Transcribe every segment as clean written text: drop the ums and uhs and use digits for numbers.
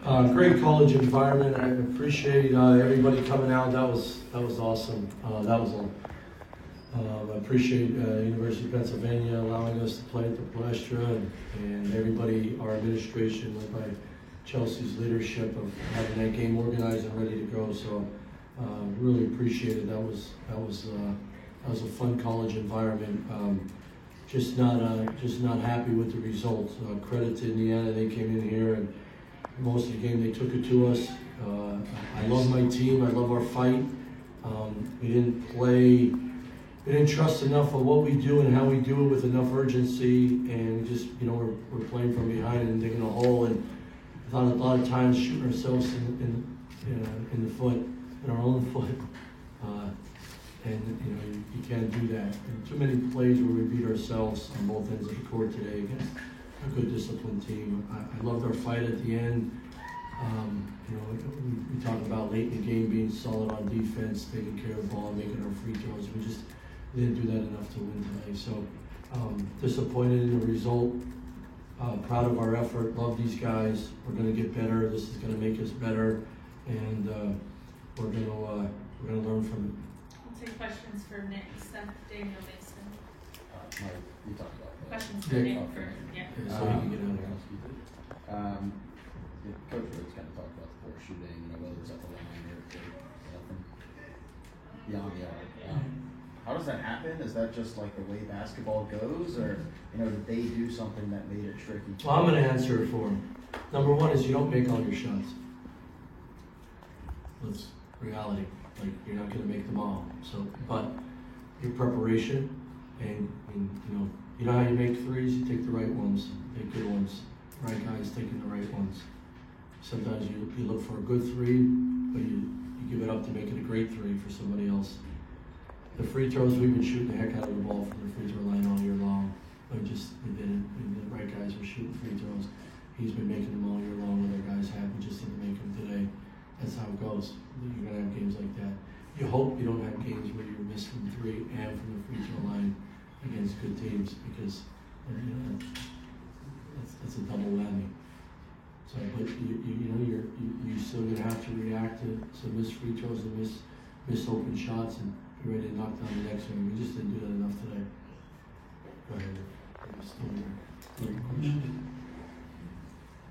Great college environment. I appreciate everybody coming out. That was awesome. I appreciate University of Pennsylvania allowing us to play at the Palestra, and everybody, our administration, led by Chelsea's leadership of having that game organized and ready to go. So really appreciate it. That was a fun college environment. Just not happy with the results. Credit to Indiana, they came in here and most of the game they took it to us. I love my team. I love our fight. We didn't trust enough of what we do and how we do it with enough urgency, and just we're playing from behind and digging a hole, and I thought a lot of times shooting ourselves in the foot, in our own foot. And you can't do that. And too many plays where we beat ourselves on both ends of the court today against a good disciplined team. I loved our fight at the end. We talk about late in the game being solid on defense, taking care of the ball, making our free throws. We just didn't do that enough to win today. So disappointed in the result. Proud of our effort. Love these guys. We're going to get better. This is going to make us better, and we're going to learn from it. Take questions for Nick, Steph, Daniel, Mason. Mike, you talked about that. Questions for Nick first, yeah. So you can get out here. Coach Rhodes kind of talked about the poor shooting, whether it was at the line or from beyond the arc. How does that happen? Is that just like the way basketball goes, or did they do something that made it tricky? Well, I'm going to answer it for him. Number one is you don't make all your shots. That's reality. Like, you're not going to make them all. So, but your preparation, and you know how you make threes. You take the right ones, take good ones. Right guys taking the right ones. Sometimes you look for a good three, but you give it up to make it a great three for somebody else. The free throws, we've been shooting the heck out of the ball from the free throw line all year long. We didn't. The right guys were shooting free throws. He's been making them all year long. Other guys have. We just didn't make them today. That's how it goes. You're going to have games like that. You hope you don't have games where you're missing three and from the free throw line against good teams, because that's a double whammy. So, but you're still going to have to react to some missed free throws and miss open shots and be ready to knock down the next one. We just didn't do that enough today. Go ahead.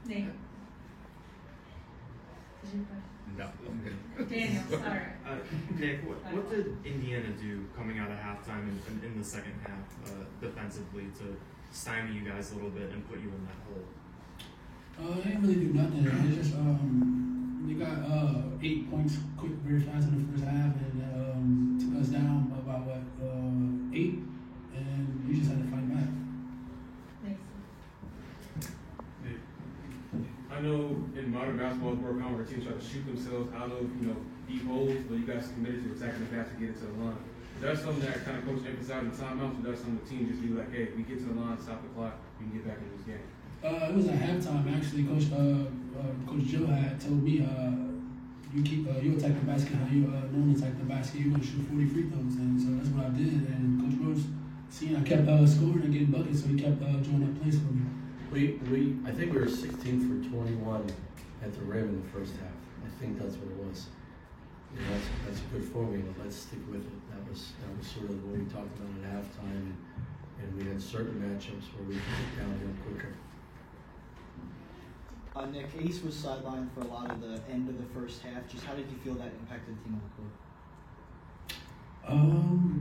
Nate. No, I'm good. Daniel, sorry. Nick, what did Indiana do coming out of halftime in the second half defensively to stymie you guys a little bit and put you in that hole? They didn't really do nothing. They just they got 8 points quick, very fast in the first half, and took us down about 8, and we just had to fight back. I know in modern basketball, it's more common where teams try to shoot themselves out of deep holes, but you guys are committed to attacking the basket to get into the line. Is that something that kind of coach emphasized in timeouts, or that's something the team just be like, hey, if we get to the line, stop the clock, we can get back in this game? It was at halftime actually. Coach Joe had told me you attack the basket how you normally attack the basket. You're gonna shoot 40 free throws, and so that's what I did. And Coach Rhodes, seeing I kept scoring and getting buckets, so he kept drawing up plays for me. I think we were 16 for 21 at the rim in the first half. I think that's what it was. That's a good formula. Let's stick with it. That was sort of what we talked about at halftime, and we had certain matchups where we could get down here quicker. Nick, Ace was sidelined for a lot of the end of the first half. Just how did you feel that impacted the team on the court?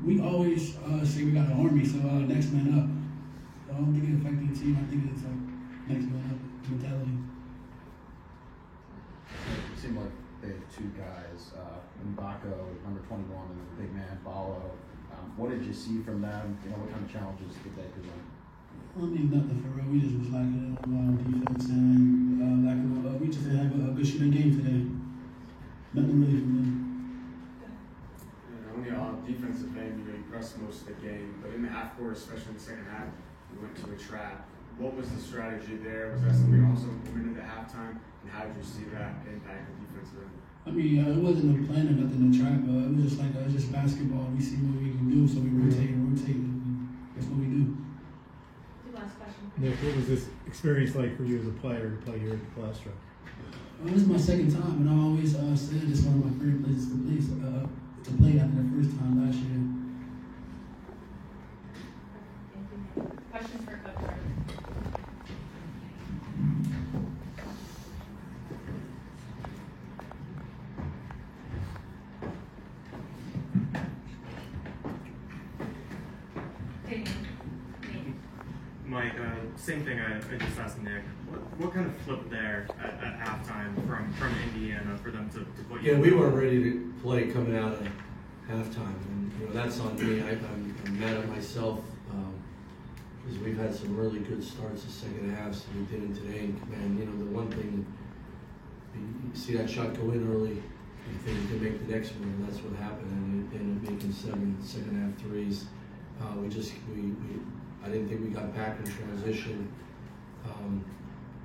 We always say we got an army, so next man up. I don't think it affected the team. I think it's like next man up mentality. It seemed like they had 2 guys, Mbako, number 21, and the big man, Ballo. What did you see from them? What kind of challenges did they present? I mean, nothing for real. We just was lacking on defense and we just didn't have a good shooting game today. Nothing really from them. On the defensive end, you pressed most of the game, but in the half court, especially in the second half, we went to a trap. What was the strategy there? Was that something also implemented at halftime? And how did you see that impact the defensive end? I mean, it wasn't a plan or nothing to trap. It was just like it's just basketball. We see what we can do, so we rotate. That's what we do. Last question. Nick, what was this experience like for you as a player to play here at the Palestra? This is my second time, and I always said it's one of my favorite places to play after the first time last year. Thank you. Questions for Coach Rose? Mike, same thing I just asked Nick. What kind of flip there at halftime from Indiana for them to put you? Yeah, we weren't ready to play coming out of halftime, and that's on me. I'm mad at myself because we've had some really good starts the second half, so we didn't today. And the one thing, you see that shot go in early, you think you can make the next one, and that's what happened. And we ended up making 7 second half threes. I didn't think we got back in transition.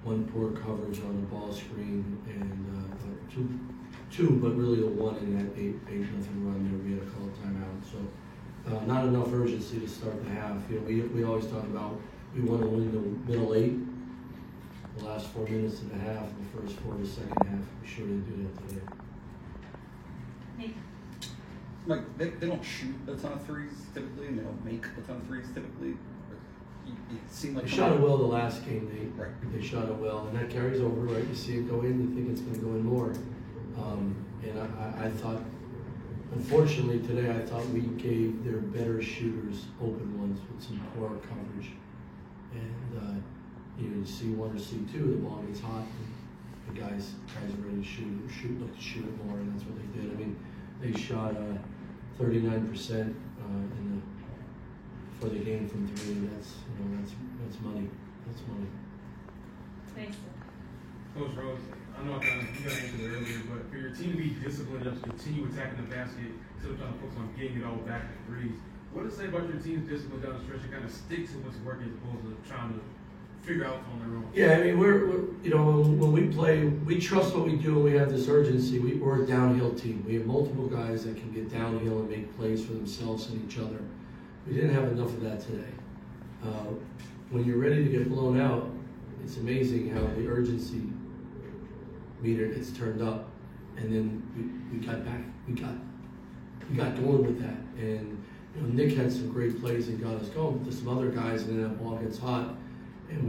One poor coverage on the ball screen, and two, but really the one in that 8-0 run there. We had to call a timeout. So not enough urgency to start the half. We always talk about we want to win the middle 8, the last 4 minutes of the half, the first 4 of the second half. We sure didn't do that today. Nate? Like they don't shoot a ton of threes typically, and they don't make a ton of threes typically. It seemed like They shot it well the last game. Right. They shot it well, and that carries over, right? You see it go in, you think it's going to go in more. And I thought, unfortunately today, I thought we gave their better shooters open ones with some poor coverage. And you see 1 or see 2, the ball gets hot, and the guys are ready to look to shoot it more, and that's what they did. I mean, they shot 39% for the game from 3. That's money. That's money. Thanks. Coach Rose, I know you got answered it earlier, but for your team to be disciplined enough to continue attacking the basket instead of trying to focus on getting it all back to threes, what does it say about your team's discipline down the stretch to kind of stick to what's working as opposed to trying to figure out on their own? Yeah, I mean, we're when we play, we trust what we do, and we have this urgency. We're a downhill team. We have multiple guys that can get downhill and make plays for themselves and each other. We didn't have enough of that today. When you're ready to get blown out, it's amazing how the urgency meter gets turned up, and then we got back. We got going with that, and Nick had some great plays and got us going. But there's some other guys, and then that ball gets hot, and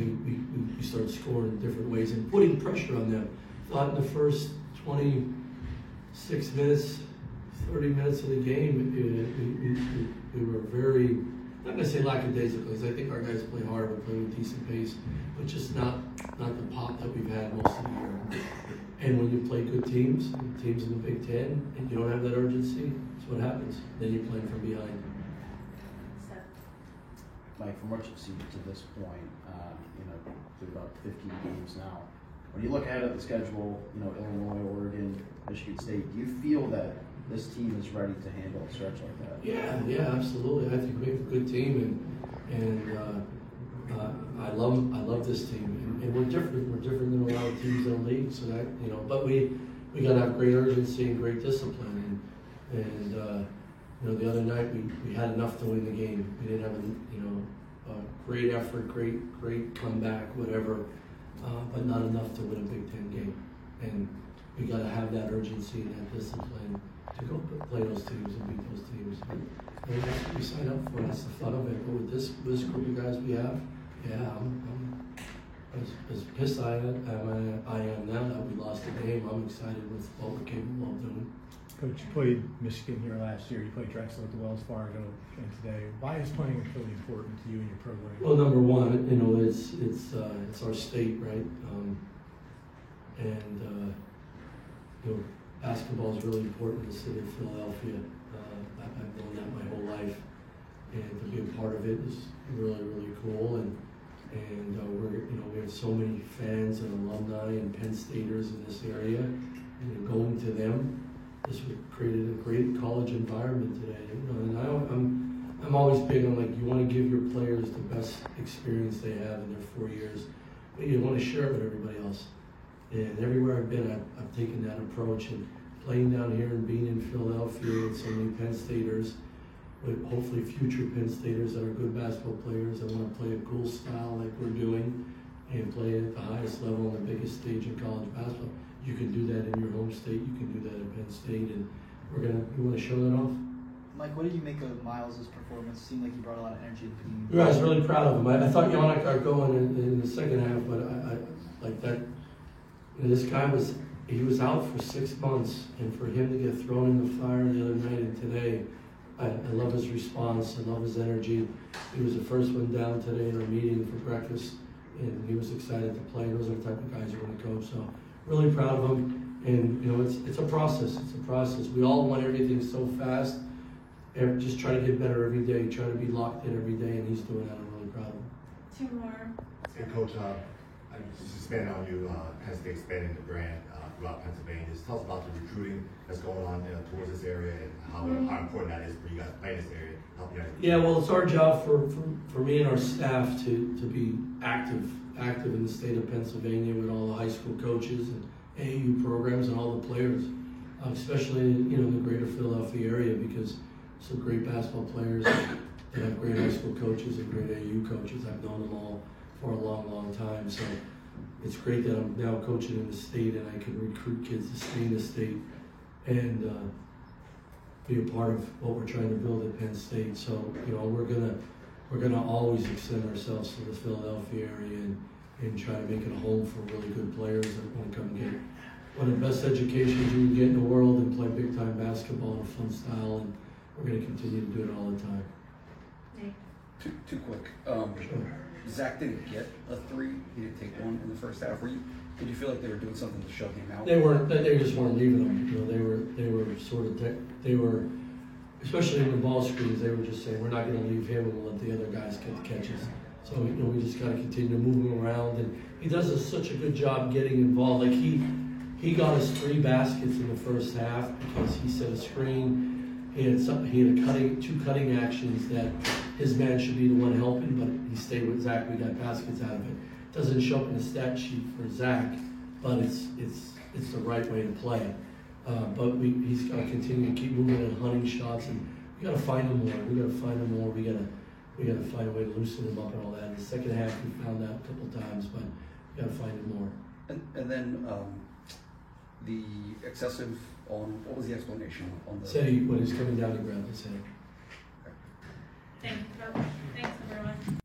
we start scoring in different ways and putting pressure on them. Thought in the first 26 minutes, 30 minutes of the game, we were very, not going to say lackadaisical, because I think our guys play hard, we play with decent pace, but just not the pop that we've had most of the year. And when you play good teams in the Big Ten, and you don't have that urgency, that's what happens. Then you're playing from behind. Mike, from what you've seen to this point, through about 15 games now, when you look ahead at the schedule, Illinois, Oregon, Michigan State, do you feel that this team is ready to handle a stretch like that? Yeah, absolutely. I think we have a good team, and I love this team, and we're different. We're different than a lot of teams in the league. So that but we got to have great urgency and great discipline, and the other night we had enough to win the game. We didn't have a great effort, great comeback, whatever, but not enough to win a Big Ten game. And we got to have that urgency and that discipline to go play those teams and beat those teams. And that's what we signed up for. That's the fun of it. But with this group of guys we have, I'm as pissed I am now that we lost the game. I'm excited with what we're capable of doing. Coach, you played Michigan here last year. You played Drexel at the Wells Fargo, and today. Why is playing in Philly important to you and your program? Well, number one, it's our state, right? Basketball is really important in the city of Philadelphia. I've known that my whole life, and to be a part of it is really, really cool. And we have so many fans and alumni and Penn Staters in this area, and going to them, this created a great college environment today. And I'm always big on you want to give your players the best experience they have in their 4 years, but you want to share it with everybody else. And everywhere I've been, I've taken that approach. And playing down here and being in Philadelphia with so many Penn Staters, with hopefully future Penn Staters that are good basketball players that want to play a cool style like we're doing and play at the highest level on the biggest stage in college basketball. You can do that in your home state, you can do that at Penn State, and we want to show that off. Mike, what did you make of Miles' performance? It seemed like he brought a lot of energy at the beginning. Yeah, I was really proud of him. I thought Yannick got going in the second half, but I like that. You know, this guy was out for 6 months, and for him to get thrown in the fire the other night and today, I love his response. I love his energy. He was the first one down today in our meeting for breakfast, and he was excited to play. Those are the type of guys you want to coach. So really proud of him. And you know, it's a process. It's a process. We all want everything so fast. Just try to get better every day. Try to be locked in every day, and he's doing that. I'm really proud of him. Two more. Hey, Coach, I just expand on you, Penn State expanding the brand throughout Pennsylvania. Just tell us about the recruiting that's going on towards this area and how important that is for you guys playing this area. Help you guys. Yeah, well, it's our job for me and our staff to be active in the state of Pennsylvania with all the high school coaches and AAU programs and all the players, especially in the greater Philadelphia area, because some great basketball players that have great high school coaches and great AAU coaches. I've known them all for a long, long time. So it's great that I'm now coaching in the state and I can recruit kids to stay in the state and be a part of what we're trying to build at Penn State. So we're gonna always extend ourselves to the Philadelphia area and try to make it a home for really good players that want to come and get one of the best educations you can get in the world and play big time basketball in a fun style. And we're going to continue to do it all the time. Nick. Too quick. Sure. Zach didn't get a three. He didn't take one in the first half. Did you feel like they were doing something to shut him out? They just weren't leaving them. They were sort of they were, especially in the ball screens. They were just saying, we're not going to leave him and we'll let the other guys get the catches. So we just got to continue to move him around, and he does such a good job getting involved. Like he got us 3 baskets in the first half because he set a screen. He had two cutting actions that his man should be the one helping, but he stayed with Zach. We got baskets out of it. Doesn't show up in the stat sheet for Zach, but it's the right way to play it. But he's got to continue to keep moving and hunting shots, and we got to find him more. We got to find him more. We got to find a way to loosen him up and all that. In the second half, we found that a couple times, but we got to find him more. And then the excessive on, what was the explanation on the? Say when he's coming down to grab his head. Thanks, everyone.